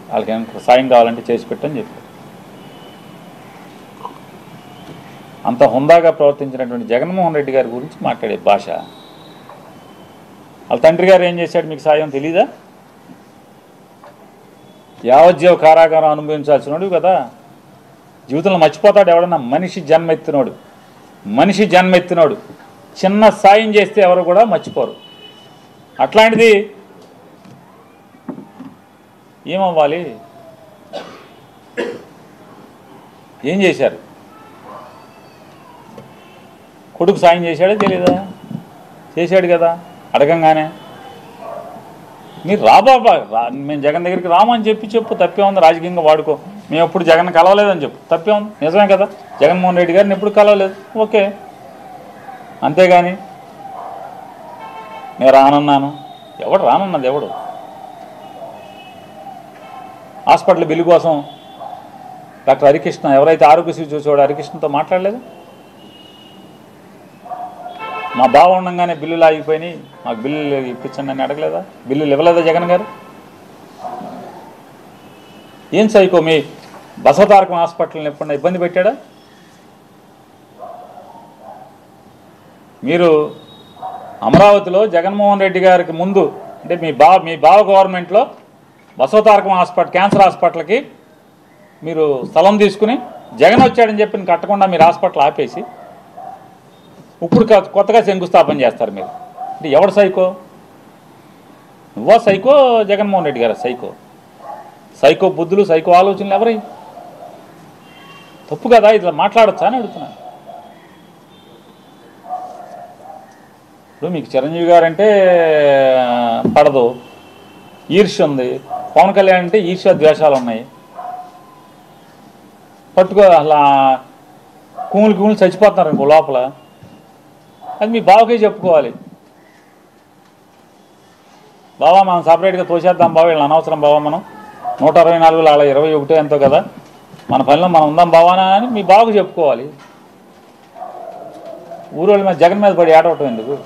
వాళ్ళకి ఏమైనా సాయం కావాలంటే చేసి పెట్టని చెప్పారు. అంత హుందాగా ప్రవర్తించినటువంటి జగన్మోహన్ రెడ్డి గారి గురించి మాట్లాడే భాష. వాళ్ళ తండ్రి గారు ఏం చేశాడు మీకు సాయం తెలీదా? యావజ్జీవ కారాగారం అనుభవించాల్సినోడు కదా. జీవితంలో మర్చిపోతాడు ఎవడన్నా? మనిషి జన్మెత్తినోడు చిన్న సాయం చేస్తే ఎవరు కూడా మర్చిపోరు. అట్లాంటిది ఏమవ్వాలి? ఏం చేశారు? కొడుకు సాయం చేశాడే తెలీదా? చేశాడు కదా. అడగంగానే మీరు రాబాబా మేము జగన్ దగ్గరికి రామని చెప్పు, తప్పే ఉంది. రాజకీయంగా వాడుకో, మేము ఎప్పుడు జగన్ కలవలేదని చెప్పు, తప్పే ఉంది. నిజమే కదా, జగన్మోహన్ రెడ్డి గారిని ఎప్పుడు కలవలేదు, ఓకే. అంతేగాని నేను రానన్నాను, ఎవడు రానన్నది? ఎవడు? హాస్పిటల్ బిల్లు కోసం డాక్టర్ హరికృష్ణ, ఎవరైతే ఆరోగ్యశ్రీ చూసేవాడు హరికృష్ణతో మాట్లాడలేదు? మా బావ ఉండగానే బిల్లులు ఆగిపోయినాయి, మాకు బిల్లులు ఇప్పించండి అని అడగలేదా? బిల్లులు ఇవ్వలేదా జగన్ గారు? ఏం సైకో మీ బసవతారకం హాస్పిటల్ని ఎప్పుడన్నా ఇబ్బంది పెట్టాడా? మీరు అమరావతిలో జగన్మోహన్ రెడ్డి గారికి ముందు అంటే మీ బావ గవర్నమెంట్లో బసవతారకం హాస్పిటల్, క్యాన్సర్ హాస్పిటల్కి మీరు స్థలం తీసుకుని జగన్ వచ్చాడని చెప్పి కట్టకుండా మీరు హాస్పిటల్ ఆపేసి ఇప్పుడు కొత్తగా శంకుస్థాపన చేస్తారు మీరు. అంటే ఎవడు సైకో? నువ్వా సైకో, జగన్మోహన్ రెడ్డి గారు సైకో? సైకో బుద్ధులు, సైకో ఆలోచనలు ఎవరై? తప్పు కదా, ఇట్లా మాట్లాడచ్చా అని అడుగుతున్నాను. ఇప్పుడు మీకు చిరంజీవి గారు అంటే పడదు, ఈర్ష్య ఉంది. పవన్ కళ్యాణ్ అంటే ఈర్ష్య ద్వేషాలు ఉన్నాయి. పట్టుకో అలా కూములు చచ్చిపోతున్నారు ఇంకో లోపల. అది మీ బావకే చెప్పుకోవాలి. బావా మనం సపరేట్గా తోసేద్దాం బావ, వీళ్ళని అనవసరం బావా, మనం 164 అలా 21 ఎంతో కదా, మన పనిలో మనం ఉందాం బావానా అని మీ బావకు చెప్పుకోవాలి. ఊరోళ్ళ మీద జగన్ మీద పడి ఏడవటం ఎందుకు?